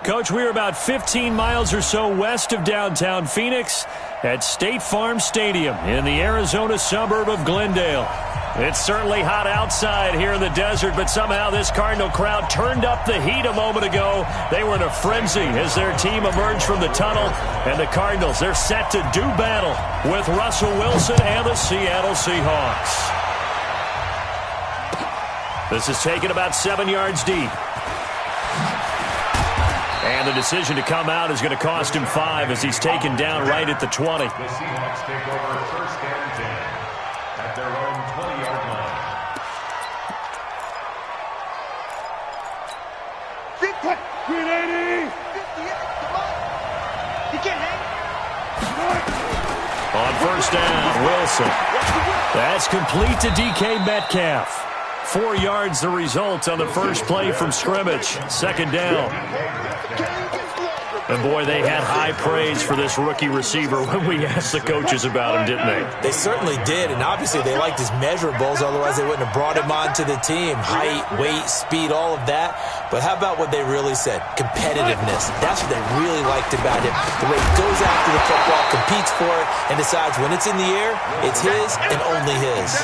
Coach, we're about 15 miles or so west of downtown Phoenix at State Farm Stadium in the Arizona suburb of Glendale. It's certainly hot outside here in the desert, but somehow this Cardinal crowd turned up the heat a moment ago. They were in a frenzy as their team emerged from the tunnel, and the Cardinals, they're set to do battle with Russell Wilson and the Seattle Seahawks. This is taken about 7 yards deep. And the decision to come out is going to cost him 5 as he's taken down right at the 20. The Seahawks take over first and 10 at their own 20-yard line. Big play. 380. 58. Come on. You can't hang. On first down, Wilson. That's complete to DK Metcalf. 4 yards the result on the first play from scrimmage. Second down. And, boy, they had high praise for this rookie receiver when we asked the coaches about him, didn't they? They certainly did, and obviously they liked his measurables. Otherwise, they wouldn't have brought him onto the team. Height, weight, speed, all of that. But how about what they really said? Competitiveness. That's what they really liked about him. The way he goes after the football, competes for it, and decides when it's in the air, it's his and only his.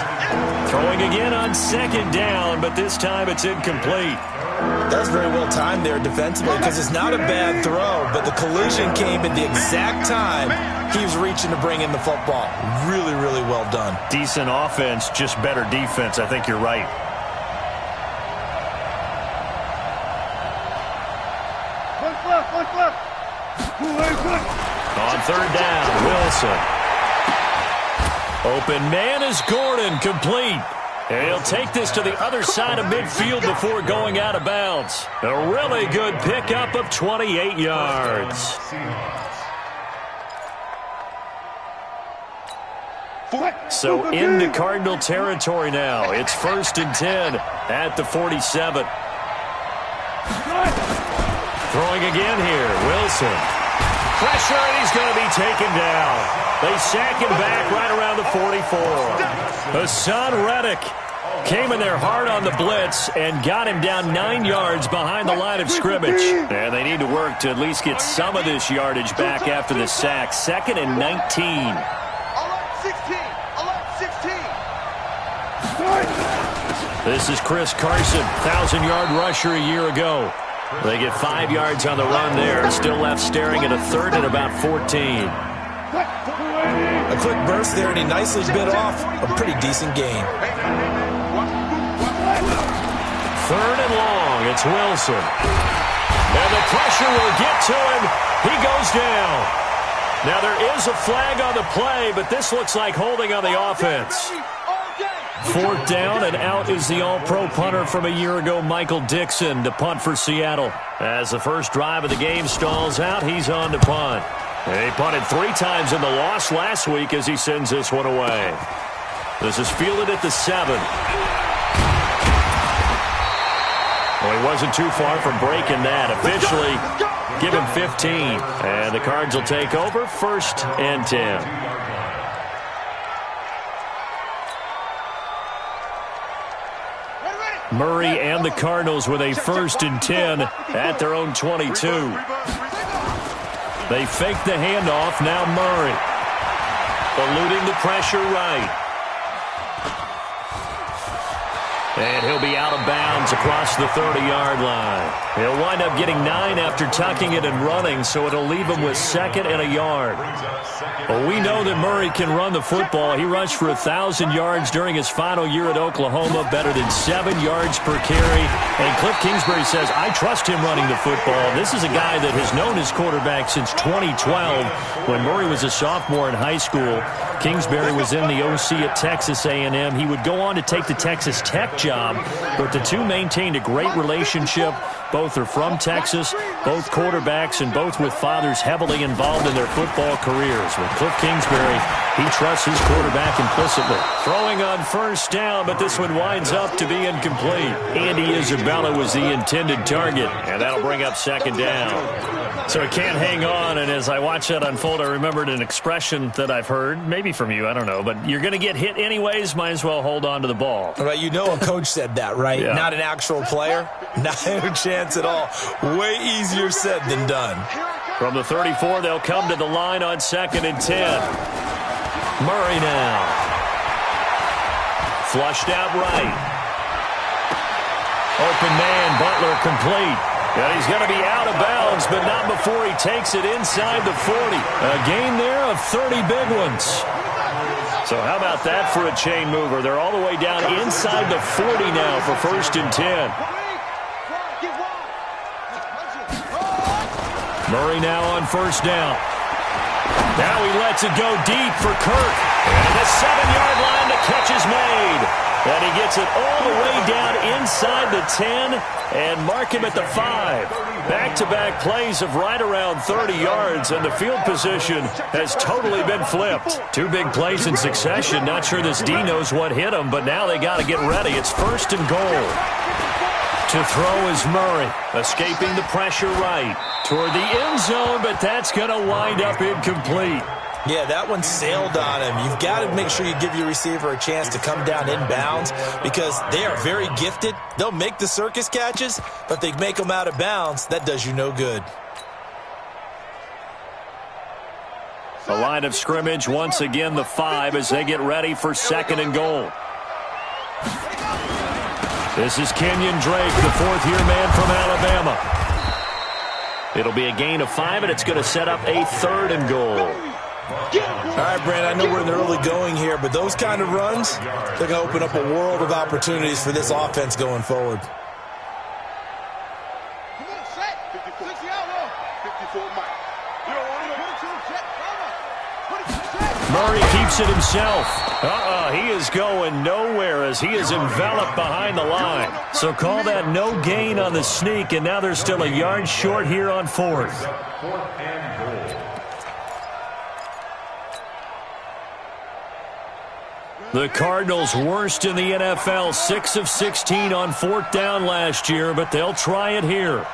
Throwing again on second down, but this time it's incomplete. That was very well timed there defensively because it's not a bad throw, but the collision came at the exact time he was reaching to bring in the football. Really, really well done. Decent offense, just better defense. I think you're right. On third down, Wilson. Open man is Gordon, complete. And he'll take this to the other side of midfield before going out of bounds. A really good pickup of 28 yards. So into Cardinal territory now. It's first and 10 at the 47. Throwing again here, Wilson. Pressure, and he's going to be taken down. They sack him back right around the 44. Hassan Reddick came in there hard on the blitz and got him down 9 yards behind the line of scrimmage. And they need to work to at least get some of this yardage back after the sack. Second and 19. This is Chris Carson, 1,000-yard rusher a year ago. They get 5 yards on the run there. Still left staring at a third and about 14. A quick burst there, and he nicely bit off a pretty decent gain. Third and long, it's Wilson. And the pressure will get to him. He goes down. Now there is a flag on the play, but this looks like holding on the offense. Fourth down, and out is the all-pro punter from a year ago, Michael Dixon, to punt for Seattle. As the first drive of the game stalls out, he's on to punt. And he punted 3 times in the loss last week as he sends this one away. This is fielded at the 7. Well, he wasn't too far from breaking that. Officially, give him 15. And the Cards will take over first and 10. Murray and the Cardinals with a first and 10 at their own 22. They fake the handoff. Now Murray eluding the pressure right. And he'll be out of bounds across the 30-yard line. He'll wind up getting 9 after tucking it and running, so it'll leave him with second and a yard. Well, we know that Murray can run the football. He rushed for 1,000 yards during his final year at Oklahoma, better than 7 yards per carry. And Cliff Kingsbury says, I trust him running the football. This is a guy that has known his quarterback since 2012 when Murray was a sophomore in high school. Kingsbury was in the OC at Texas A&M. He would go on to take the Texas Tech job, but the two maintained a great relationship. Both are from Texas, both quarterbacks, and both with fathers heavily involved in their football careers. With Cliff Kingsbury, he trusts his quarterback implicitly. Throwing on first down, but this one winds up to be incomplete. Andy Isabella was the intended target, and that'll bring up second down. So it can't hang on, and as I watch that unfold, I remembered an expression that I've heard, maybe from you, I don't know, but you're going to get hit anyways, might as well hold on to the ball. All right, you know a coach said that, right? Yeah. Not an actual player? Not a chance chance at all. Way easier said than done. From the 34, they'll come to the line on 2nd and 10. Murray now. Flushed out right. Open man, Butler complete. And he's going to be out of bounds, but not before he takes it inside the 40. A gain there of 30 big ones. So how about that for a chain mover? They're all the way down inside the 40 now for 1st and 10. Murray now on 1st down. Now he lets it go deep for Kirk. And the 7-yard line, the catch is made. And he gets it all the way down inside the 10 and mark him at the 5. Back-to-back plays of right around 30 yards, and the field position has totally been flipped. 2 big plays in succession. Not sure this D knows what hit him, but now they got to get ready. It's 1st and goal. To throw is Murray, escaping the pressure right toward the end zone, but that's going to wind up incomplete. Yeah, that one sailed on him. You've got to make sure you give your receiver a chance to come down inbounds because they are very gifted. They'll make the circus catches, but they make them out of bounds. That does you no good. The line of scrimmage, once again, the 5 as they get ready for 2nd and goal. This is Kenyon Drake, the 4th-year man from Alabama. It'll be a gain of 5, and it's going to set up a 3rd and goal. All right, Brand, I know we're in the early going here, but those kind of runs, they're going to open up a world of opportunities for this offense going forward. Murray keeps it himself. He is going nowhere as he is enveloped behind the line. So call that no gain on the sneak, and now they're still a yard short here on 4th. The Cardinals worst in the NFL, 6 of 16 on 4th down last year, but they'll try it here.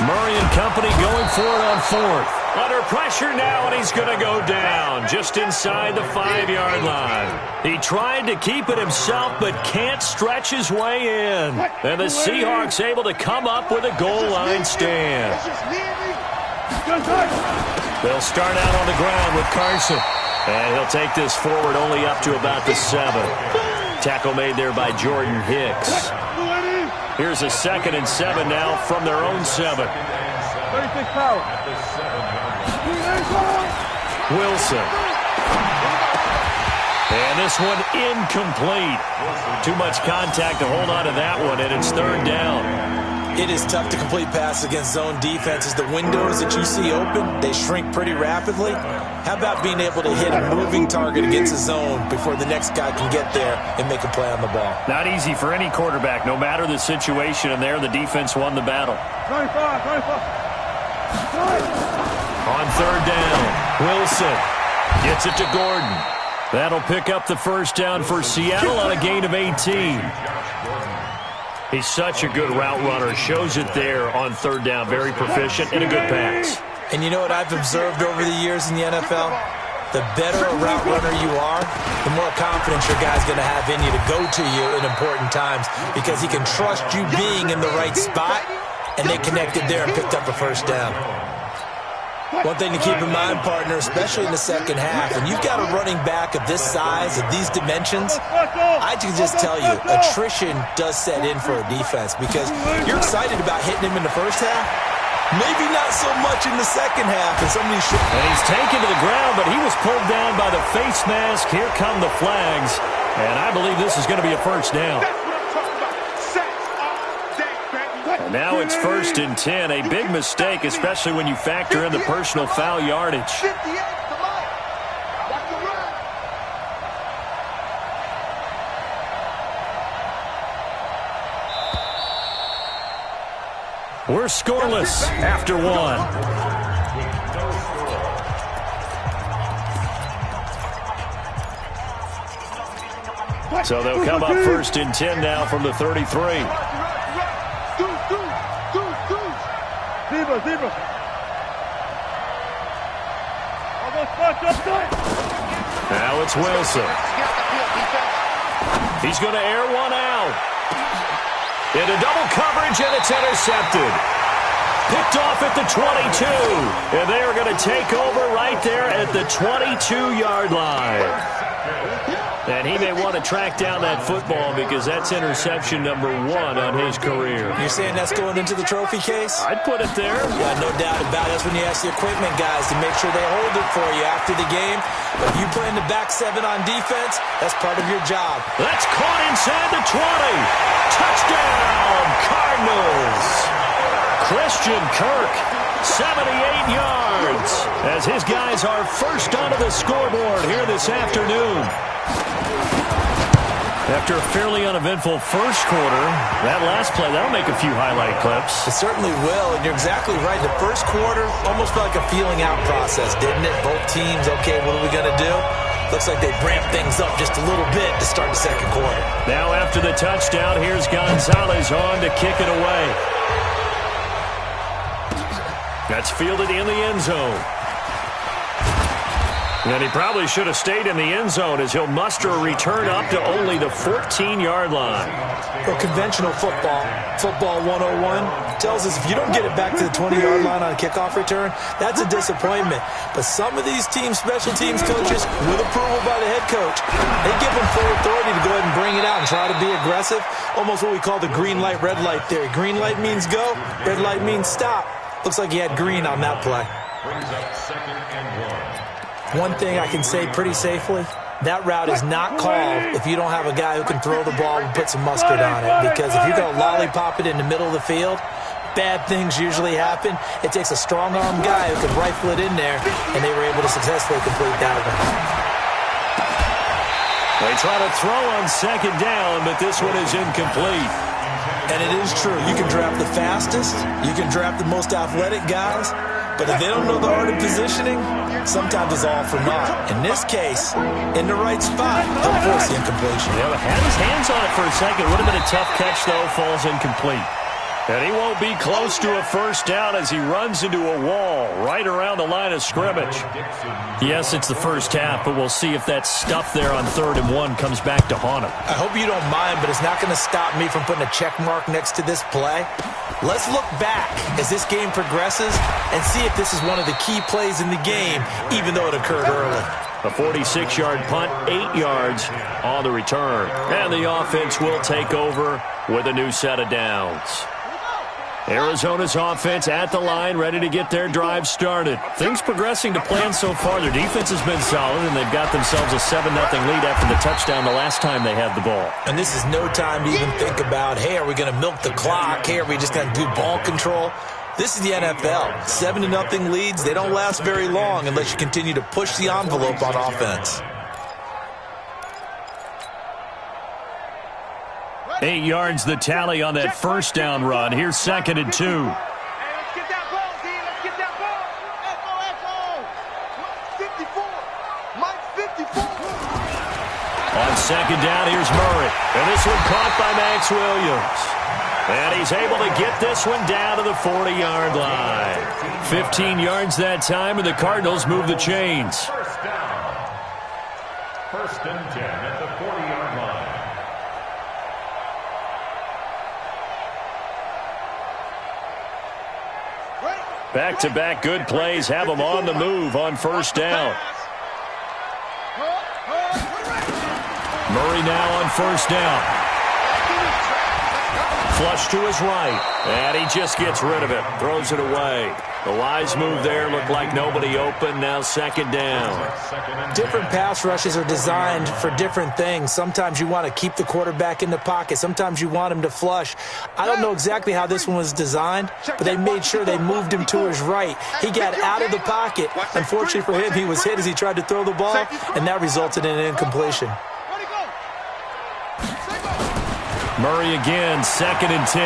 Murray and company going for it on 4th. Under pressure now, and he's going to go down just inside the 5-yard line. He tried to keep it himself, but can't stretch his way in. And the Seahawks able to come up with a goal line stand. They'll start out on the ground with Carson. And he'll take this forward only up to about the 7. Tackle made there by Jordan Hicks. Here's a 2nd and 7 now from their own 7. 36 power. Wilson. And this one incomplete. Too much contact to hold on to that one, and it's 3rd down. It is tough to complete pass against zone defenses. The windows that you see open, they shrink pretty rapidly. How about being able to hit a moving target against a zone before the next guy can get there and make a play on the ball? Not easy for any quarterback, no matter the situation, and there the defense won the battle. 25. On 3rd down, Wilson gets it to Gordon. That'll pick up the 1st down for Seattle on a gain of 18. He's such a good route runner. Shows it there on 3rd down. Very proficient and a good pass. And you know what I've observed over the years in the NFL? The better a route runner you are, the more confidence your guy's going to have in you to go to you in important times because he can trust you being in the right spot, and they connected there and picked up a 1st down. One thing to keep in mind, partner, especially in the second half, when you've got a running back of this size, of these dimensions, I can just tell you, attrition does set in for a defense because you're excited about hitting him in the first half, maybe not so much in the second half. And he's taken to the ground, but he was pulled down by the face mask. Here come the flags, and I believe this is going to be a 1st down. And now it's 1st and 10. A big mistake, especially when you factor in the personal foul yardage. We're scoreless after 1. So they'll come up first and 10 now from the 33. Now it's Wilson. He's going to air one out. Into double coverage, and it's intercepted. Picked off at the 22. And they are going to take over right there at the 22-yard line. And he may want to track down that football because that's interception number 1 on his career. You're saying that's going into the trophy case? I'd put it there. Yeah, no doubt about it. That's when you ask the equipment guys to make sure they hold it for you after the game. But if you play in the back 7 on defense, that's part of your job. That's caught inside the 20. Touchdown, Cardinals. Christian Kirk, 78 yards, as his guys are first onto the scoreboard here this afternoon. After a fairly uneventful first quarter, that last play, that'll make a few highlight clips. It certainly will, and you're exactly right. The first quarter almost felt like a feeling out process, didn't it? Both teams, okay, what are we going to do? Looks like they ramped things up just a little bit to start the second quarter. Now after the touchdown, here's Gonzalez on to kick it away. That's fielded in the end zone. And he probably should have stayed in the end zone as he'll muster a return up to only the 14-yard line. Well, conventional football 101, tells us if you don't get it back to the 20-yard line on a kickoff return, that's a disappointment. But some of these teams, special teams coaches, with approval by the head coach, they give them full authority to go ahead and bring it out and try to be aggressive. Almost what we call the green light, red light theory. Green light means go, red light means stop. Looks like he had green on that play. Brings up 2nd and 1. One thing I can say pretty safely, that route is not called if you don't have a guy who can throw the ball and put some mustard on it. Because if you're going to lollipop it in the middle of the field, bad things usually happen. It takes a strong-arm guy who can rifle it in there, and they were able to successfully complete that one. They try to throw on 2nd down, but this one is incomplete. And it is true. You can draft the fastest. You can draft the most athletic guys. But if they don't know the art of positioning, sometimes it's all for naught. In this case, in the right spot, they'll force the incompletion. Yeah, had his hands on it for a second. Would have been a tough catch, though. Falls incomplete. And he won't be close to a first down as he runs into a wall right around the line of scrimmage. Yes, it's the first half, but we'll see if that stuff there on 3rd and 1 comes back to haunt him. I hope you don't mind, but it's not going to stop me from putting a check mark next to this play. Let's look back as this game progresses and see if this is one of the key plays in the game, even though it occurred early. A 46-yard punt, 8 yards on the return. And the offense will take over with a new set of downs. Arizona's offense at the line, ready to get their drive started. Things progressing to plan so far. Their defense has been solid, and they've got themselves a 7-0 lead after the touchdown the last time they had the ball. And this is no time to even think about, hey, are we going to milk the clock? Hey, are we just going to do ball control? This is the NFL. 7-0 leads, they don't last very long unless you continue to push the envelope on offense. 8 yards the tally on that first down run. Here's 2nd and 2. Hey, let's get that ball, D. Let's get that ball. Echo. 54. Mike 54. On 2nd down, here's Murray. And this one caught by Max Williams. And he's able to get this one down to the 40-yard line. 15 yards that time, and the Cardinals move the chains. First down. 1st and 10 at the 40-yard line. Back-to-back good plays have them on the move on first down. Murray now on first down. Flush to his right, and he just gets rid of it, throws it away. The wise move there, looked like nobody open, now 2nd down. Different pass rushes are designed for different things. Sometimes you want to keep the quarterback in the pocket. Sometimes you want him to flush. I don't know exactly how this one was designed, but they made sure they moved him to his right. He got out of the pocket. Unfortunately for him, he was hit as he tried to throw the ball, and that resulted in an incompletion. Murray again, 2nd and 10.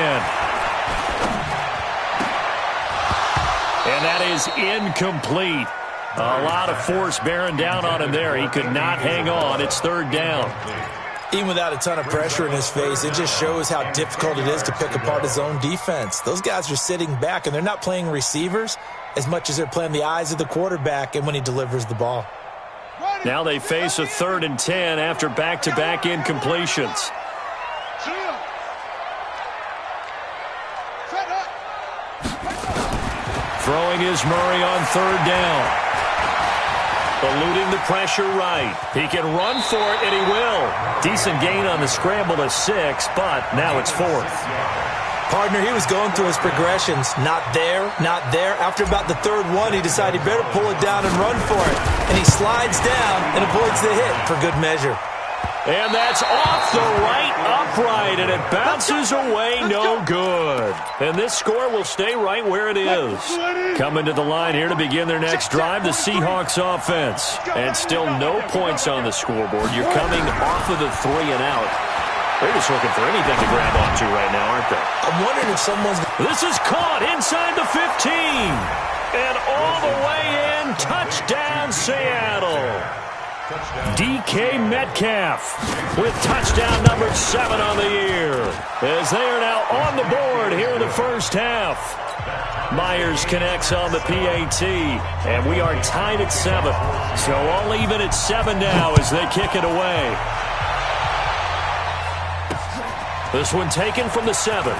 And that is incomplete. A lot of force bearing down on him there. He could not hang on. It's 3rd down. Even without a ton of pressure in his face, it just shows how difficult it is to pick apart his own defense. Those guys are sitting back, and they're not playing receivers as much as they're playing the eyes of the quarterback and when he delivers the ball. Now they face a 3rd and 10 after back-to-back incompletions. Throwing is Murray on 3rd down. Eluding the pressure right. He can run for it, and he will. Decent gain on the scramble to 6, but now it's 4th. Partner, he was going through his progressions. Not there, not there. After about the 3rd one, he decided he better pull it down and run for it. And he slides down and avoids the hit for good measure. And that's off the right upright, and it bounces away no good. And this score will stay right where it is. Coming to the line here to begin their next drive, the Seahawks offense. And still no points on the scoreboard. You're coming off of the 3 and out. They're just looking for anything to grab onto right now, aren't they? I'm wondering if someone's... This is caught inside the 15. And all the way in, touchdown Seattle. DK Metcalf with touchdown number 7 on the year, as they are now on the board here in the first half. Myers connects on the PAT, and we are tied at 7. So all even at 7 now as they kick it away. This one taken from the 7.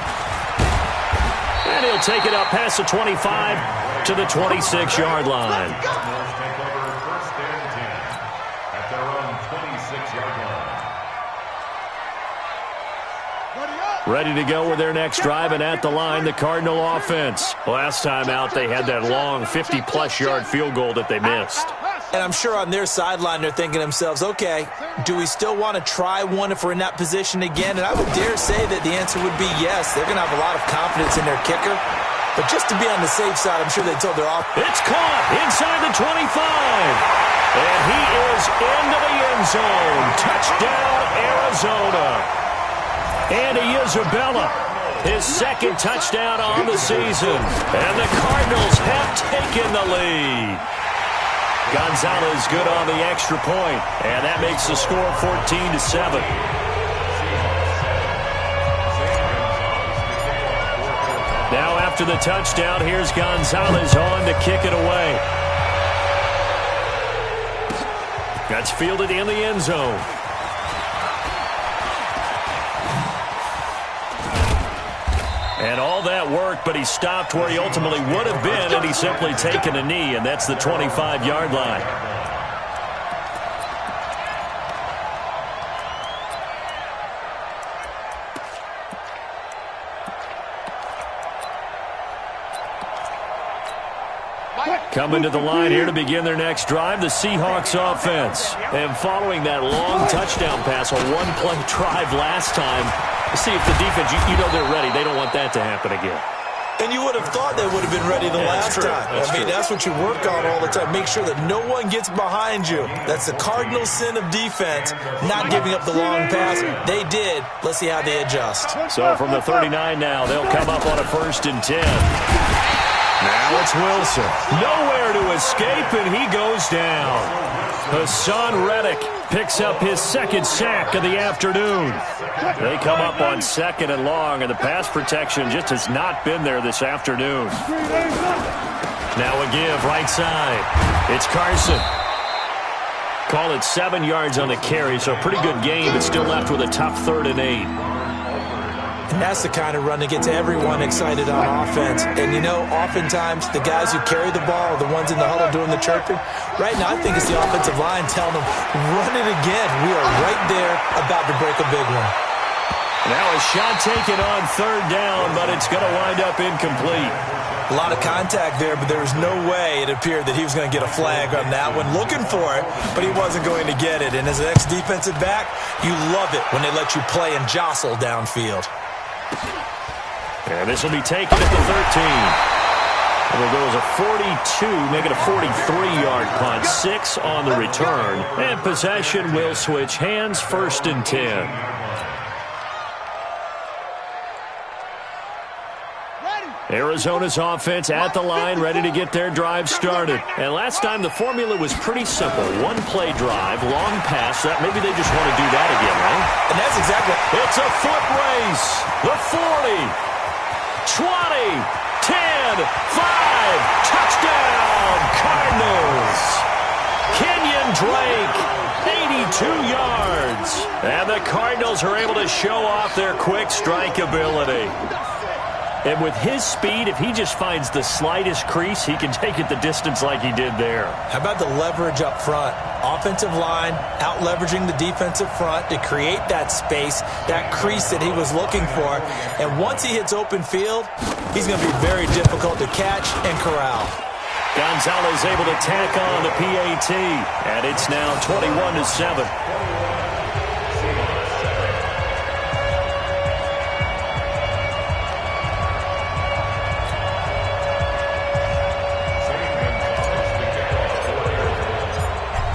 And he'll take it up past the 25 to the 26-yard line. Ready to go with their next drive, and at the line, the Cardinal offense. Last time out, they had that long 50-plus yard field goal that they missed. And I'm sure on their sideline, they're thinking to themselves, okay, do we still want to try one if we're in that position again? And I would dare say that the answer would be yes. They're going to have a lot of confidence in their kicker. But just to be on the safe side, I'm sure they told their offense. It's caught inside the 25. And he is into the end zone. Touchdown, Arizona. And Isabella, his 2nd touchdown on the season. And the Cardinals have taken the lead. Gonzalez good on the extra point, and that makes the score 14-7. Now after the touchdown, here's Gonzalez on to kick it away. That's fielded in the end zone. And all that work, but he stopped where he ultimately would have been, and he's simply taken a knee, and that's the 25-yard line. Coming to the line here to begin their next drive, the Seahawks offense. And following that long touchdown pass, a one-play drive last time, see if the defense, you know they're ready. They don't want that to happen again. And you would have thought they would have been ready the last time. That's what you work on all the time. Make sure that no one gets behind you. That's the cardinal sin of defense, not giving up the long pass. They did. Let's see how they adjust. So from the 39 now, they'll come up on a 1st and 10. Now it's Wilson. Nowhere to escape, and he goes down. Hassan Reddick picks up his 2nd sack of the afternoon. They come up on 2nd and long, and the pass protection just has not been there this afternoon. Now a give right side. It's Carson. Call it 7 yards on the carry, so a pretty good game, but still left with a tough 3rd and 8. And that's the kind of run that gets everyone excited on offense. And, you know, oftentimes the guys who carry the ball are the ones in the huddle doing the chirping. Right now, I think it's the offensive line telling them, run it again. We are right there about to break a big one. Now a shot taken on 3rd down, but it's going to wind up incomplete. A lot of contact there, but there was no way it appeared that he was going to get a flag on that one. Looking for it, but he wasn't going to get it. And as an ex-defensive back, you love it when they let you play and jostle downfield. And this will be taken at the 13. Well, there was a 42, make it a 43-yard punt. 6 on the return. And possession will switch hands, 1st and 10. Ready. Arizona's offense at the line, ready to get their drive started. And last time, the formula was pretty simple. One-play drive, long pass. Maybe they just want to do that again, right? And that's exactly. It's a foot race. The 40, 20, 10, 5. Touchdown, Cardinals. Kenyon Drake, 82 yards. And the Cardinals are able to show off their quick strike ability. And with his speed, if he just finds the slightest crease, he can take it the distance like he did there. How about the leverage up front? Offensive line out-leveraging the defensive front to create that space, that crease that he was looking for. And once he hits open field, he's going to be very difficult to catch and corral. Gonzalez able to tack on the PAT, and it's now 21-7.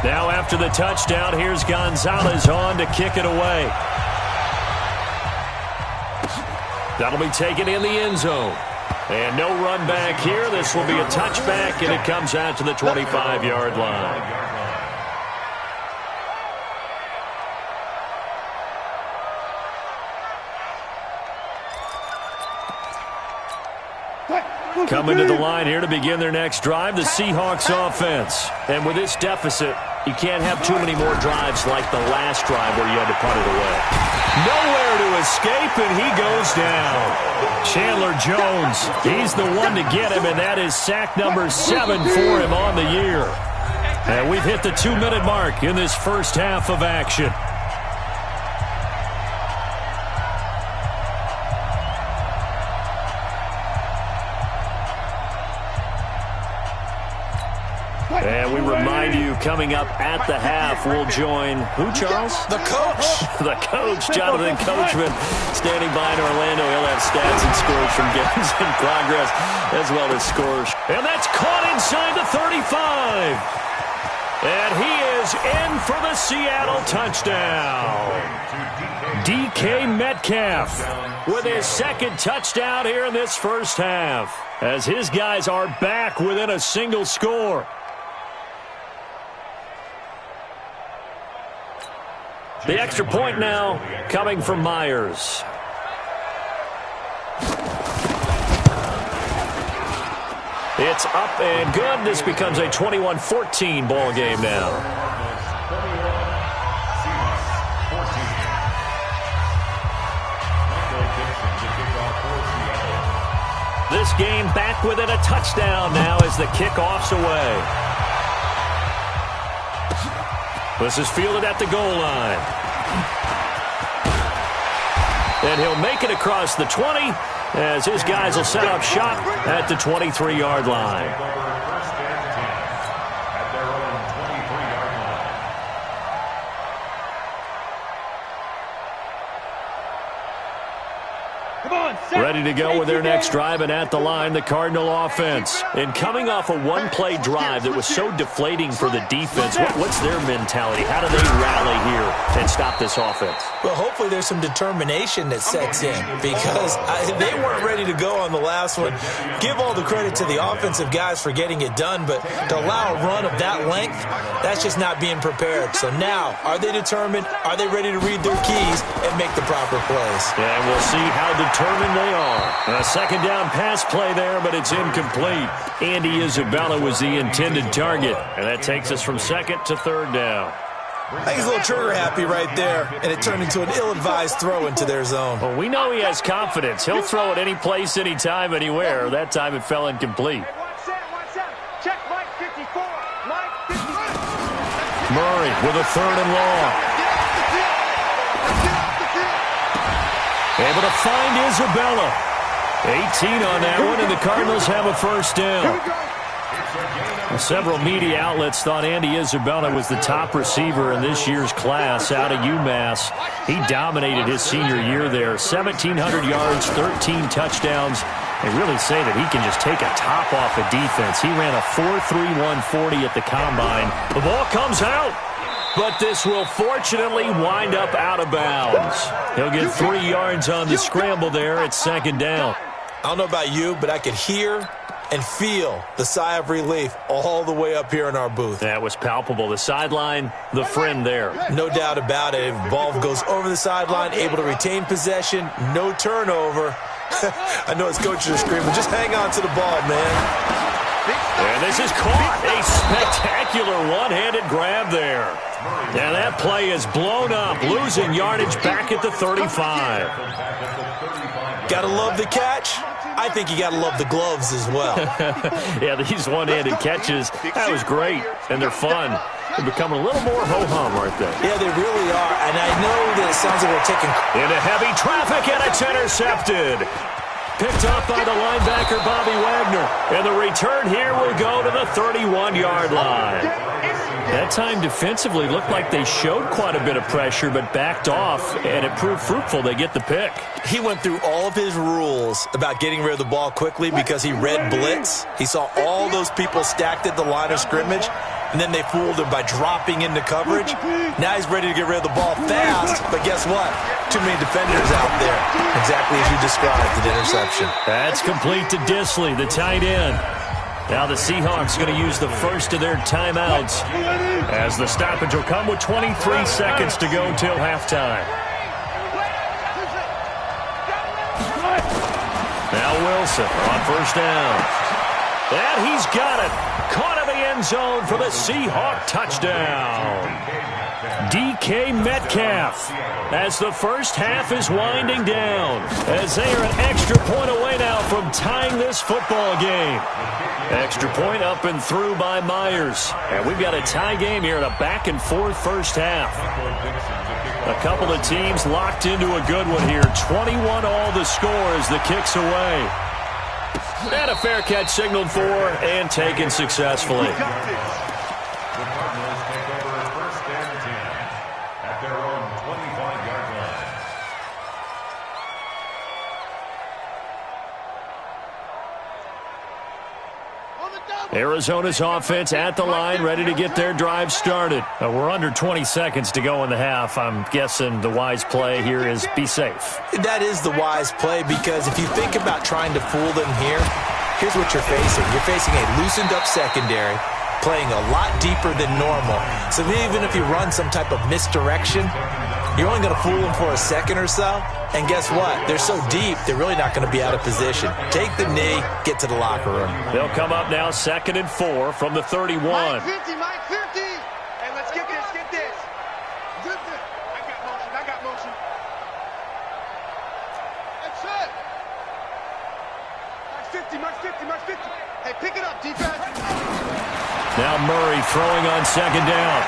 Now after the touchdown, here's Gonzalez on to kick it away. That'll be taken in the end zone. And no run back here. This will be a touchback, and it comes out to the 25-yard line. Coming to the line here to begin their next drive, the Seahawks offense. And with this deficit, you can't have too many more drives like the last drive where you had to punt it away. Nowhere to escape, and he goes down. Chandler Jones, he's the one to get him, and that is sack number 7 for him on the year. And we've hit the 2-minute mark in this first half of action. And we remind you, coming up at the half, we'll join who, Charles? The coach. The coach, Jonathan Coachman, standing by in Orlando. He'll have stats and scores from games in progress, as well as scores. And that's caught inside the 35. And he is in for the Seattle touchdown. DK Metcalf with his second touchdown here in this first half, as his guys are back within a single score. The extra point now coming from Myers. It's up and good. This becomes a 21-14 ball game now. This game back within a touchdown now as the kickoff's away. This is fielded at the goal line. And he'll make it across the 20 as his guys will set up shop at the 23-yard line. Ready to go with their next drive, and at the line, the Cardinal offense. And coming off a one-play drive that was so deflating for the defense, what's their mentality? How do they rally here and stop this offense? Well, hopefully there's some determination that sets in, because they weren't ready to go on the last one. Give all the credit to the offensive guys for getting it done, but to allow a run of that length, that's just not being prepared. So now, are they determined? Are they ready to read their keys and make the proper plays? And we'll see how determined they are. A second down pass play there, but it's incomplete. Andy Isabella was the intended target, and that takes us from second to third down. I think he's a little trigger happy right there, and it turned into an ill-advised throw into their zone. Well, we know he has confidence. He'll throw it any place, anytime, anywhere. That time it fell incomplete. Check Mike 54. Mike 54. Murray with a third and long. Able to find Isabella. 18 on that one, and the Cardinals have a first down. Several media outlets thought Andy Isabella was the top receiver in this year's class out of UMass. He dominated his senior year there. 1,700 yards, 13 touchdowns. They really say that he can just take a top off a defense. He ran a 4.3 140 at the combine. The ball comes out, but this will fortunately wind up out of bounds. He'll get 3 yards on the scramble there at second down. I don't know about you, but I could hear and feel the sigh of relief all the way up here in our booth. That was palpable. The sideline, the friend there. No doubt about it. If the ball goes over the sideline, able to retain possession, no turnover. I know his coaches are screaming, just hang on to the ball, man. And this is caught. A spectacular one-handed grab there. And that play is blown up, losing yardage back at the 35. Gotta love the catch. I think you gotta love the gloves as well. Yeah, these one-handed catches, that was great, and they're fun. They're becoming a little more ho-hum, aren't they? Yeah, they really are, and I know that it sounds like we're taking... Into heavy traffic, and it's intercepted. Picked off by the linebacker, Bobby Wagner. And the return here will go to the 31-yard line. That time defensively looked like they showed quite a bit of pressure, but backed off, and it proved fruitful. They get the pick. He went through all of his rules about getting rid of the ball quickly because he read blitz. He saw all those people stacked at the line of scrimmage, and then they fooled him by dropping into coverage. Now he's ready to get rid of the ball fast, but guess what? Too many defenders out there. Exactly as you described, the interception. That's complete to Disley, the tight end. Now the Seahawks going to use the first of their timeouts as the stoppage will come with 23 seconds to go till halftime. Now Wilson on first down. And he's got it. Caught in the end zone for the Seahawk touchdown. DK Metcalf as the first half is winding down as they are an extra point away now from tying this football game. Extra point up and through by Myers. And we've got a tie game here in a back-and-forth first half. A couple of teams locked into a good one here. 21 all the score as the kick's away. And a fair catch signaled for and taken successfully. The Cardinals take over first and 10 at their own 25-yard line. Arizona's offense at the line, ready to get their drive started. We're under 20 seconds to go in the half. I'm guessing the wise play here is be safe. That is the wise play because if you think about trying to fool them here, here's what you're facing. You're facing a loosened up secondary, playing a lot deeper than normal. So even if you run some type of misdirection, you're only going to fool them for a second or so. And guess what? They're so deep, they're really not going to be out of position. Take the knee, get to the locker room. They'll come up now 2nd and 4 from the 31. Mike 50, Mike 50. Hey, let's get this, get this. Good, good. I got motion. That's it. Mike 50, Mike 50. Hey, pick it up, defense. Now Murray throwing on 2nd down.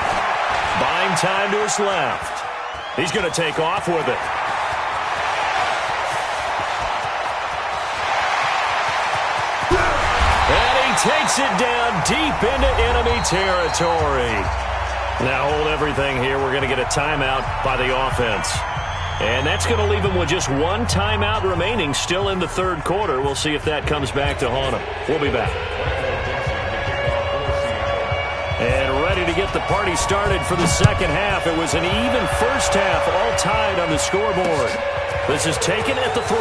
Buying time to his left. He's going to take off with it. And he takes it down deep into enemy territory. Now hold everything here. We're going to get a timeout by the offense. And that's going to leave him with just one timeout remaining still in the third quarter. We'll see if that comes back to haunt him. We'll be back. And ready to get the party started for the second half. It was an even first half, all tied on the scoreboard. This is taken at the 3.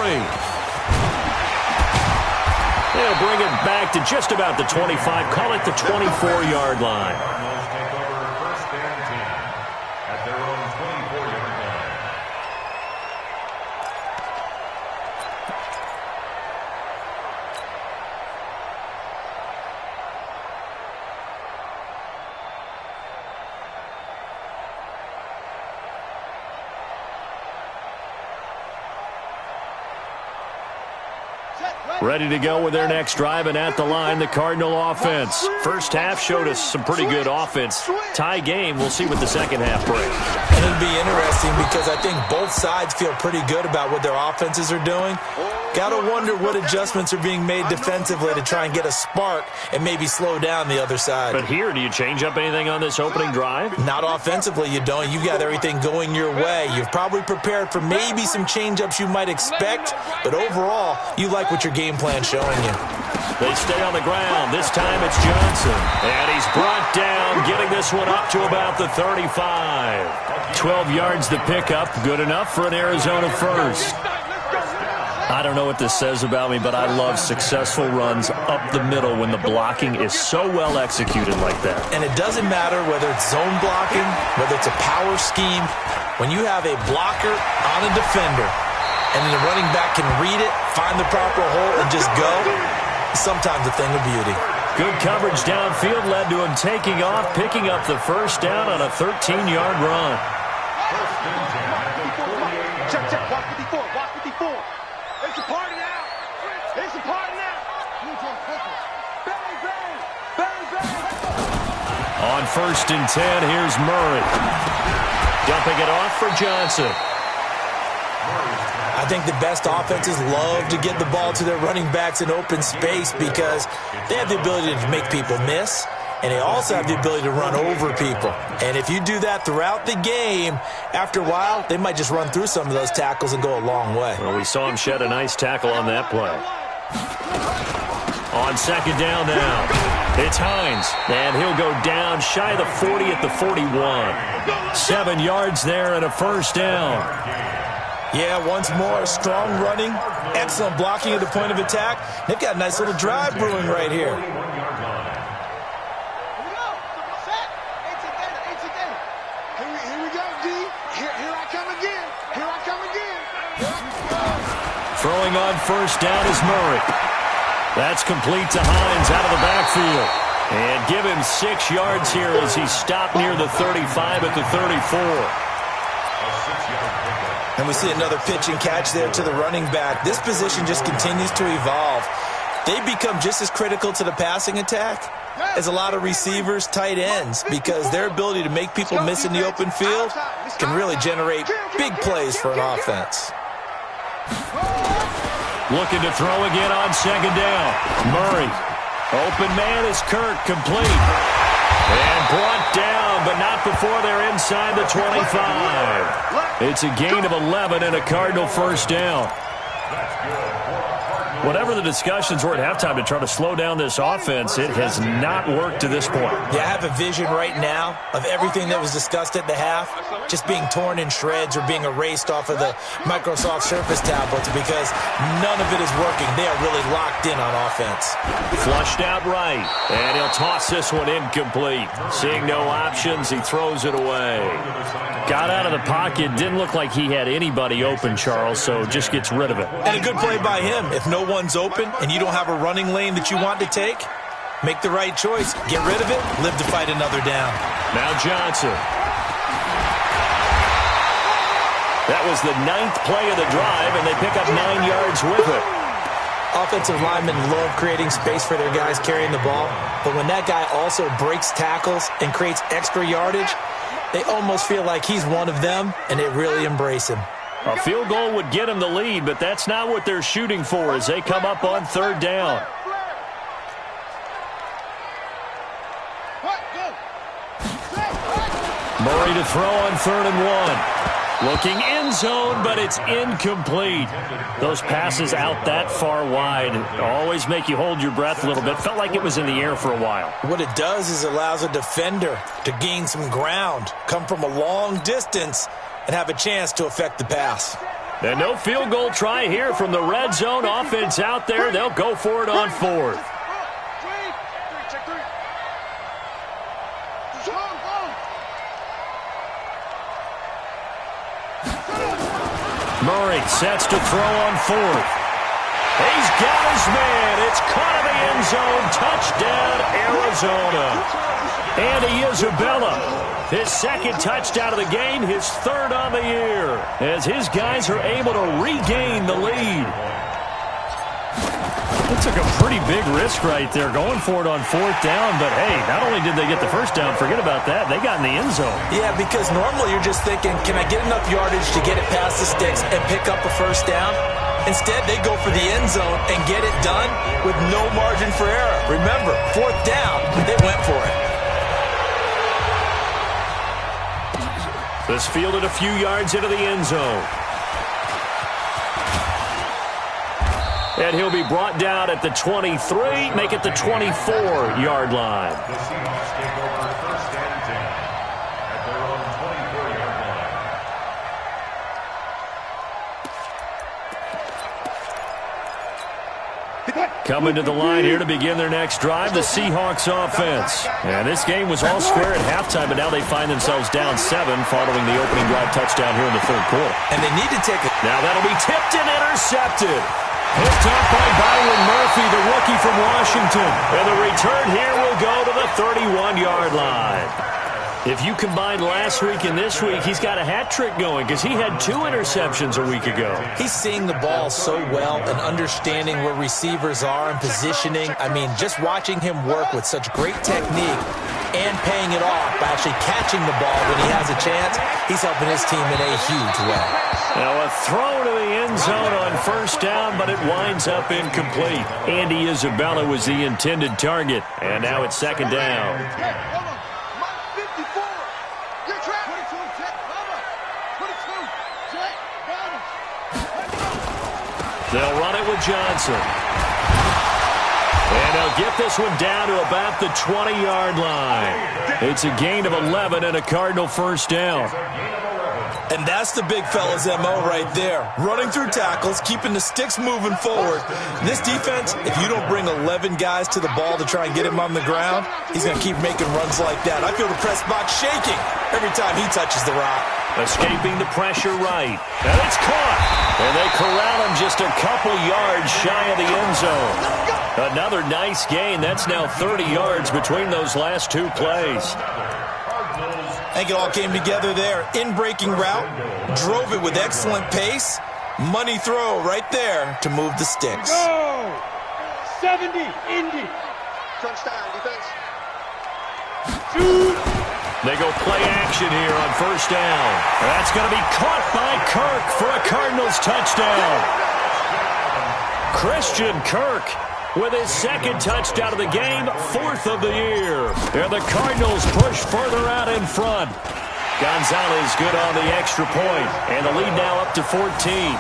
They'll bring it back to just about the 25. Call it the 24-yard line. Cardinals take over first and 10 at their own 24-yard line. Ready to go with their next drive, and at the line, the Cardinal offense. First half showed us some pretty good offense. Tie game, we'll see what the second half brings. And it'll be interesting because I think both sides feel pretty good about what their offenses are doing. Got to wonder what adjustments are being made defensively to try and get a spark and maybe slow down the other side. But here, do you change up anything on this opening drive? Not offensively, you don't. You've got everything going your way. You've probably prepared for maybe some change-ups you might expect, but overall, you like what your game plan's showing you. They stay on the ground. This time it's Johnson. And he's brought down, getting this one up to about the 35. 12 yards to pick up. Good enough for an Arizona first. I don't know what this says about me, but I love successful runs up the middle when the blocking is so well executed like that. And it doesn't matter whether it's zone blocking, whether it's a power scheme. When you have a blocker on a defender and the running back can read it, find the proper hole, and just go, sometimes a thing of beauty. Good coverage downfield led to him taking off, picking up the first down on a 13-yard run. Check, check, walk 54, walk 54. It's a party now. It's a party now. Bang, bang, bang, bang. On 1st and 10, here's Murray. Dumping it off for Johnson. I think the best offenses love to get the ball to their running backs in open space because they have the ability to make people miss, and they also have the ability to run over people. And if you do that throughout the game, after a while, they might just run through some of those tackles and go a long way. Well, we saw him shed a nice tackle on that play. On 2nd down now, it's Hines, and he'll go down shy of the 40 at the 41. 7 yards there and a first down. Yeah, once more, strong running, excellent blocking at the point of attack. They've got a nice little drive brewing right here. Here we go, D. Here I come again. Here I come again. Throwing on 1st down is Murray. That's complete to Hines out of the backfield. And give him 6 yards here as he stopped near the 35 at the 34. And we see another pitch and catch there to the running back. This position just continues to evolve. They become just as critical to the passing attack as a lot of receivers, tight ends, because their ability to make people miss in the open field can really generate big plays for an offense. Looking to throw again on 2nd down. Murray. Open man is Kirk, complete. And brought down, but not before they're inside the 25. It's a gain of 11 and a Cardinal first down. Whatever the discussions were at halftime to try to slow down this offense, it has not worked to this point. Yeah, I have a vision right now of everything that was discussed at the half just being torn in shreds or being erased off of the Microsoft Surface tablets because none of it is working. They are really locked in on offense. Flushed out right, and he'll toss this one incomplete. Seeing no options, he throws it away. Got out of the pocket, didn't look like he had anybody open, Charles, so just gets rid of it. And a good play by him. If no one's open and you don't have a running lane that you want to take, make the right choice. Get rid of it, live to fight another down. Now Johnson. That was the 9th play of the drive, and they pick up 9 yards with it. Offensive linemen love creating space for their guys carrying the ball, but when that guy also breaks tackles and creates extra yardage, they almost feel like he's one of them, and they really embrace him. A field goal would get them the lead, but that's not what they're shooting for as they come up on 3rd down. Murray to throw on 3rd and 1. Looking end zone, but it's incomplete. Those passes out that far wide always make you hold your breath a little bit. Felt like it was in the air for a while. What it does is allows a defender to gain some ground, come from a long distance, and have a chance to affect the pass. And no field goal try here from the red zone. Offense out there. They'll go for it on 4th. Murray sets to throw on 4th. He's got his man. It's caught in the end zone. Touchdown, Arizona. Andy Isabella, his 2nd touchdown of the game, his 3rd on the year, as his guys are able to regain the lead. It took a pretty big risk right there going for it on 4th down, but hey, not only did they get the first down, forget about that, they got in the end zone. Yeah, because normally you're just thinking, can I get enough yardage to get it past the sticks and pick up a first down? Instead, they go for the end zone and get it done with no margin for error. Remember, 4th down, they went for it. This fielded a few yards into the end zone. And he'll be brought down at the 23, make it the 24-yard line. The Seahawks take over 1st and 10 at their own 24-yard Coming to the line here to begin their next drive, the Seahawks offense. And this game was all square at halftime, but now they find themselves down 7 following the opening drive touchdown here in the third quarter. And they need to take it. Now that'll be tipped and intercepted. Picked up by Byron Murphy, the rookie from Washington. And the return here will go to the 31-yard line. If you combine last week and this week, he's got a hat trick going because he had 2 interceptions a week ago. He's seeing the ball so well and understanding where receivers are and positioning. I mean, just watching him work with such great technique and paying it off by actually catching the ball when he has a chance, he's helping his team in a huge way. Now a throw to the end zone on first down, but it winds up incomplete. Andy Isabella was the intended target, and now it's second down. They'll run it with Johnson. And they'll get this one down to about the 20-yard line. It's a gain of 11 and a Cardinal first down. And that's the big fella's MO right there. Running through tackles, keeping the sticks moving forward. This defense, if you don't bring 11 guys to the ball to try and get him on the ground, he's going to keep making runs like that. I feel the press box shaking every time he touches the rock. Escaping the pressure right. And it's caught. And they corral him just a couple yards shy of the end zone. Another nice gain. That's now 30 yards between those last 2 plays. I think it all came together there. In-breaking route, drove it with excellent pace. Money throw right there to move the sticks. Go! 70, Indy. Touchdown, defense. Shoot! They go play action here on first down. That's going to be caught by Kirk for a Cardinals touchdown. Christian Kirk with his 2nd touchdown of the game, 4th of the year. And the Cardinals push further out in front. Gonzalez good on the extra point, and the lead now up to 14.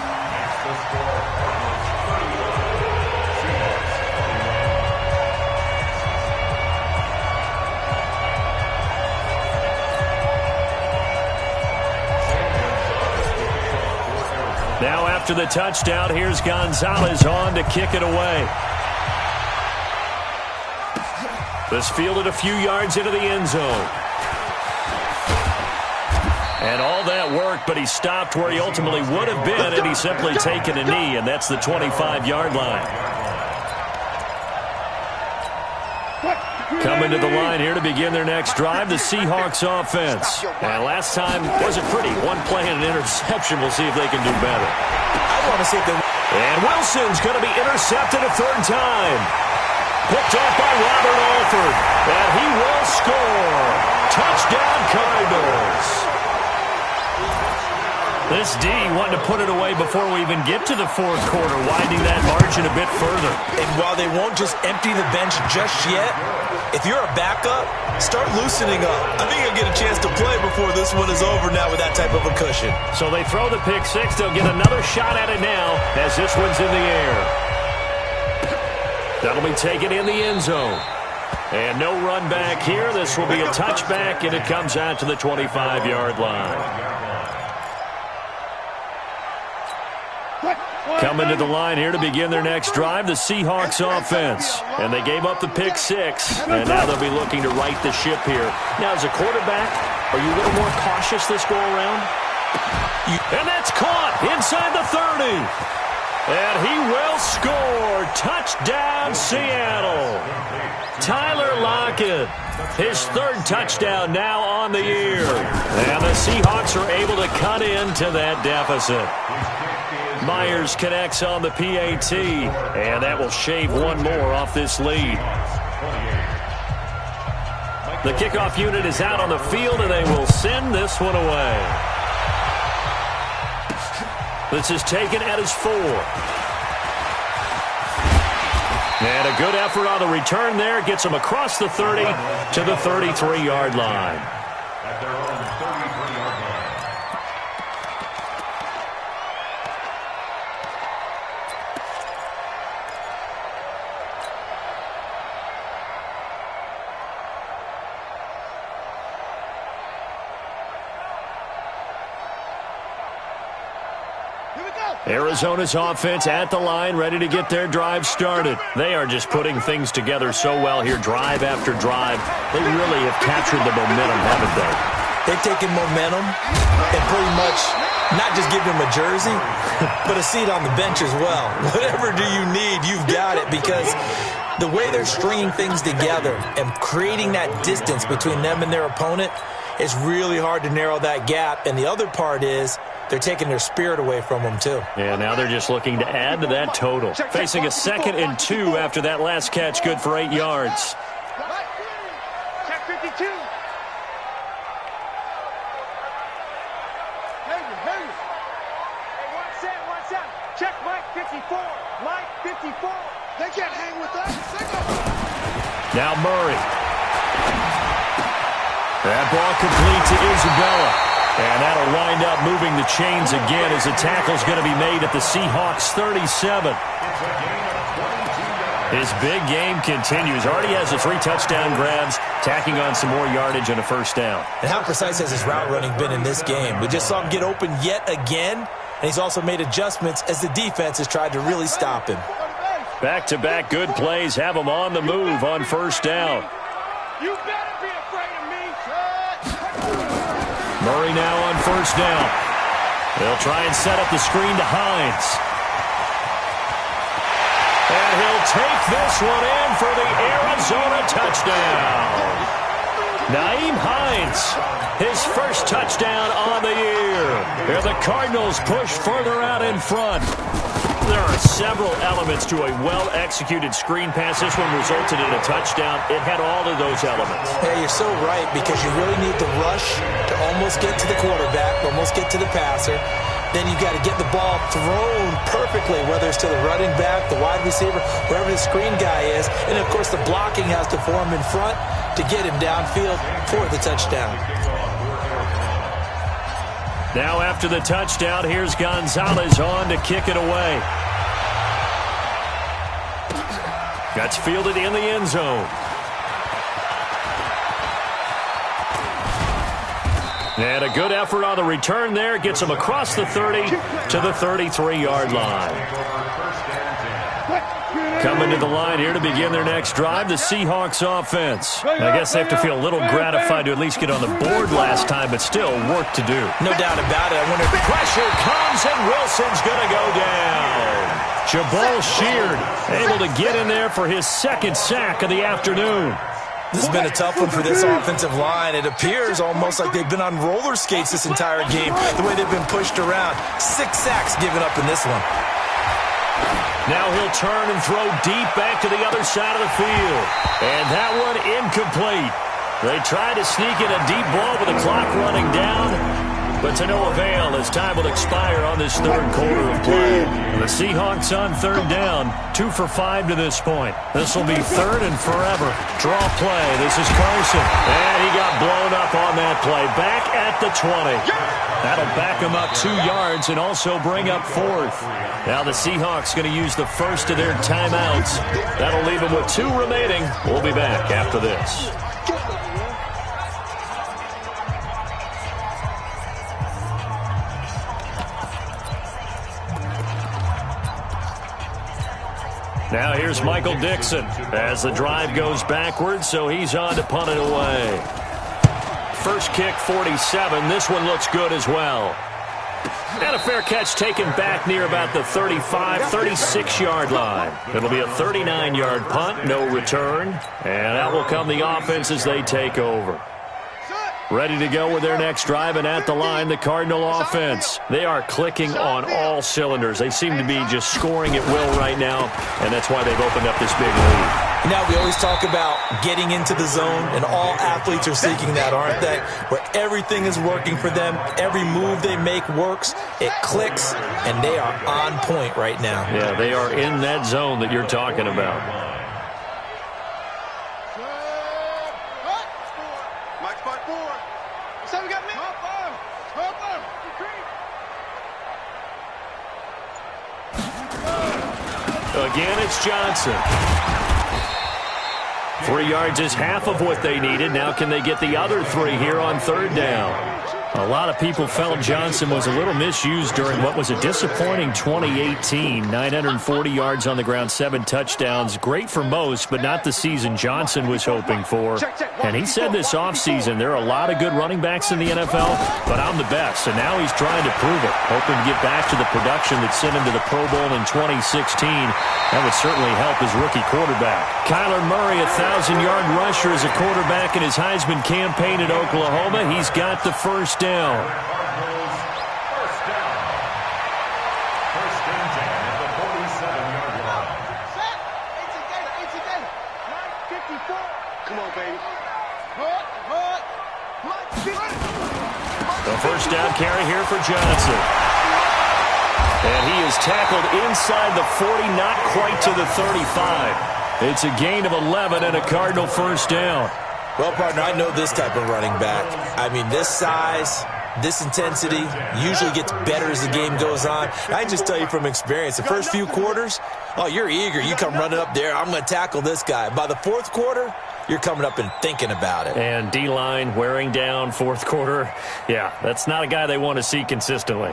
Now after the touchdown, here's Gonzalez on to kick it away. This fielded a few yards into the end zone. And all that worked, but he stopped where he ultimately would have been had he simply taken a knee, and that's the 25-yard line. Coming to the line here to begin their next drive, the Seahawks offense. And last time wasn't pretty. 1 play and an interception. We'll see if they can do better. I want to see if they... And Wilson's going to be intercepted a 3rd time. Picked off by Robert Alford. And he will score. Touchdown Cardinals. This D wanted to put it away before we even get to the 4th quarter, widening that margin a bit further. And while they won't just empty the bench just yet, if you're a backup, start loosening up. I think you'll get a chance to play before this one is over now with that type of a cushion. So they throw the pick 6. They'll get another shot at it now as this one's in the air. That'll be taken in the end zone. And no run back here. This will be a touchback, and it comes out to the 25-yard line. Coming to the line here to begin their next drive, the Seahawks offense. And they gave up the pick 6, and now they'll be looking to right the ship here. Now, as a quarterback, are you a little more cautious this go-around? And that's caught inside the 30. And he will score. Touchdown, Seattle. Tyler Lockett, his 3rd touchdown now on the year. And the Seahawks are able to cut into that deficit. Myers connects on the PAT, and that will shave 1 more off this lead. The kickoff unit is out on the field, and they will send this one away. This is taken at his 4. And a good effort on the return there. Gets him across the 30 to the 33-yard line. At their own 33-yard line. Here we go. Arizona's offense at the line, ready to get their drive started. They are just putting things together so well here, drive after drive. They really have captured the momentum, haven't they? They've taken momentum and pretty much not just give him a jersey, but a seat on the bench as well. Whatever do you need, you've got it, because the way they're stringing things together and creating that distance between them and their opponent, it's really hard to narrow that gap. And the other part is they're taking their spirit away from them, too. Yeah, now they're just looking to add to that total. Facing a 2nd and 2 after that last catch, good for 8 yards. Check 52. Check Mike 54. Mike 54. They can't hang with us. Now Murray. That ball complete to Isabella. And that'll wind up moving the chains again as the tackle's going to be made at the Seahawks 37. His big game continues. Already has the 3 touchdown grabs, tacking on some more yardage and a first down. And how precise has his route running been in this game? We just saw him get open yet again, and he's also made adjustments as the defense has tried to really stop him. Back-to-back good plays have him on the move on first down. You better be afraid of me. Murray now on first down. They'll try and set up the screen to Hines. And he'll take this one in for the Arizona touchdown. Nyheim Hines, his first touchdown on the year. Here the Cardinals push further out in front. There are several elements to a well-executed screen pass. This one resulted in a touchdown. It had all of those elements. Yeah, you're so right, because you really need the rush to almost get to the quarterback, almost get to the passer. Then you've got to get the ball thrown perfectly, whether it's to the running back, the wide receiver, wherever the screen guy is. And, of course, the blocking has to form in front to get him downfield for the touchdown. Now after the touchdown, here's Gonzalez on to kick it away. That's fielded in the end zone. And a good effort on the return there. Gets him across the 30 to the 33-yard line. Coming to the line here to begin their next drive, the Seahawks offense. I guess they have to feel a little gratified to at least get on the board last time, but still work to do. No doubt about it. I wonder if pressure comes, and Wilson's going to go down. Jabal Sheard able to get in there for his 2nd sack of the afternoon. This has been a tough one for this offensive line. It appears almost like they've been on roller skates this entire game, the way they've been pushed around. 6 sacks given up in this one. Now he'll turn and throw deep back to the other side of the field. And that one incomplete. They tried to sneak in a deep ball with the clock running down, but to no avail as time will expire on this 3rd quarter of play. The Seahawks on 3rd down, 2 for 5 to this point. This will be 3rd and forever. Draw play. This is Carson. And he got blown up on that play. Back at the 20. That'll back him up 2 yards and also bring up 4th. Now the Seahawks going to use the first of their timeouts. That'll leave them with 2 remaining. We'll be back after this. Now here's Michael Dixon as the drive goes backwards, so he's on to punt it away. First kick, 47. This one looks good as well. And a fair catch taken back near about the 35, 36-yard line. It'll be a 39-yard punt, no return. And out will come the offense as they take over. Ready to go with their next drive, and at the line, the Cardinal offense. They are clicking on all cylinders. They seem to be just scoring at will right now, and that's why they've opened up this big lead. Now, we always talk about getting into the zone, and all athletes are seeking that, aren't they? Where everything is working for them, every move they make works, it clicks, and they are on point right now. Yeah, they are in that zone that you're talking about. Again, it's Johnson. 3 yards is half of what they needed. Now can they get the other 3 here on 3rd down? A lot of people felt Johnson was a little misused during what was a disappointing 2018. 940 yards on the ground, 7 touchdowns. Great for most, but not the season Johnson was hoping for. And he said this offseason there are a lot of good running backs in the NFL, but I'm the best. And now he's trying to prove it, hoping to get back to the production that sent him to the Pro Bowl in 2016. That would certainly help his rookie quarterback. Kyler Murray, 1,000-yard rusher as a quarterback in his Heisman campaign at Oklahoma. He's got the first down. Cardinals, first down. First and 10 at the 47-yard line. Set. It's a gator. 954. Come on, baby. The first down carry here for Johnson. And he is tackled inside the 40, not quite to the 35. It's a gain of 11 and a Cardinal first down. Well, partner, I know this type of running back. I mean, this size, this intensity usually gets better as the game goes on. I can just tell you from experience, the first few quarters, oh, you're eager. You come running up there, I'm going to tackle this guy. By the fourth quarter, you're coming up and thinking about it. And D-line wearing down fourth quarter. Yeah, that's not a guy they want to see consistently.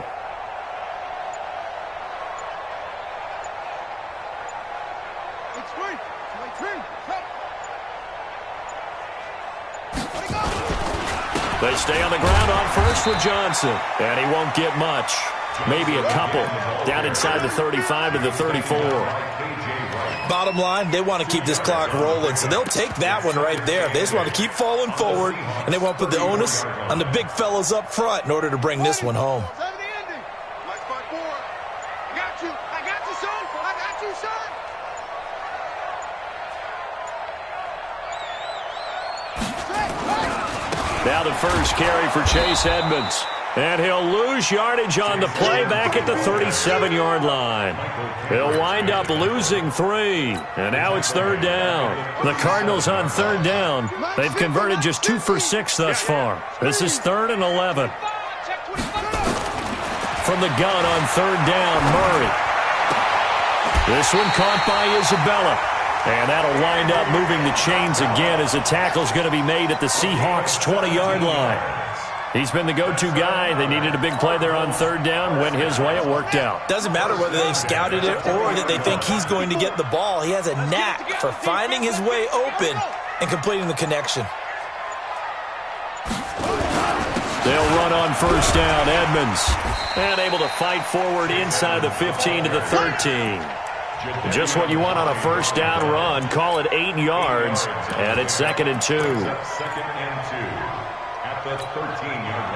They stay on the ground on first with Johnson. And he won't get much. Maybe a couple. Down inside the 35 to the 34. Bottom line, they want to keep this clock rolling, so they'll take that one right there. They just want to keep falling forward, and they want to put the onus on the big fellas up front in order to bring this one home. Now the first carry for Chase Edmonds. And he'll lose yardage on the play back at the 37-yard line. He'll wind up losing 3. And now it's third down. The Cardinals on third down. They've converted just 2 for 6 thus far. This is 3rd and 11. From the gun on third down, Murray. This one caught by Isabella. And that'll wind up moving the chains again as the tackle's going to be made at the Seahawks' 20-yard line. He's been the go-to guy. They needed a big play there on third down. Went his way. It worked out. Doesn't matter whether they've scouted it or that they think he's going to get the ball. He has a knack for finding his way open and completing the connection. They'll run on first down. Edmonds. And able to fight forward inside the 15 to the 13. Just what you want on a first down run. Call it 8 yards. And it's 2nd and 2. 2nd and 2. The 13-yard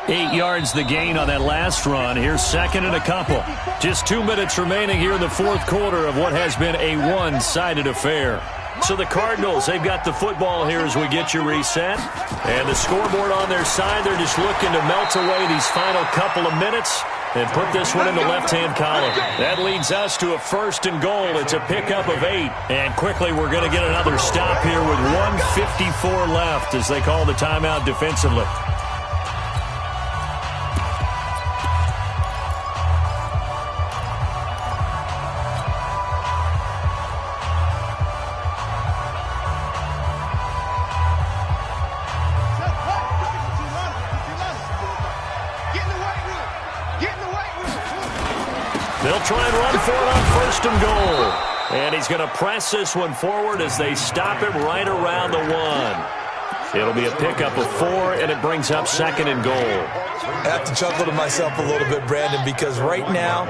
line. 8 yards the gain on that last run. Here's 2nd and a couple. Just 2 minutes remaining here in the fourth quarter of what has been a one-sided affair. So the Cardinals, they've got the football here as we get you reset. And the scoreboard on their side, they're just looking to melt away these final couple of minutes and put this one in the left-hand column. That leads us to a 1st and goal. It's a pickup of 8. And quickly we're going to get another stop here with 1:54 left as they call the timeout defensively. They'll try and run for it on 1st and goal. And he's going to press this one forward as they stop him right around the 1. It'll be a pickup of 4, and it brings up 2nd and goal. I have to chuckle to myself a little bit, Brandon, because right now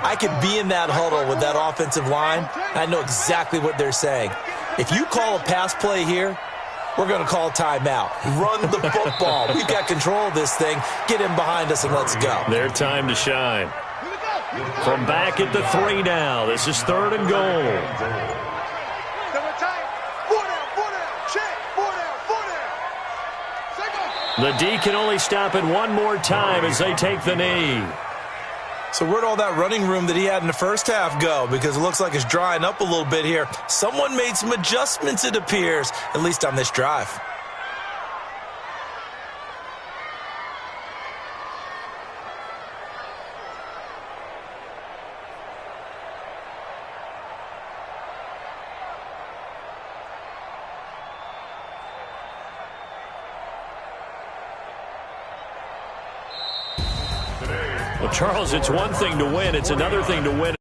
I could be in that huddle with that offensive line. I know exactly what they're saying. If you call a pass play here, we're going to call timeout. Run the football. We've got control of this thing. Get in behind us and let's go. Their time to shine. From back at the 3 now. This is 3rd and goal. The D can only stop it one more time as they take the knee. So where'd all that running room that he had in the first half go? Because it looks like it's drying up a little bit here. Someone made some adjustments, it appears, at least on this drive. Well, Charles, it's one thing to win. It's another thing to win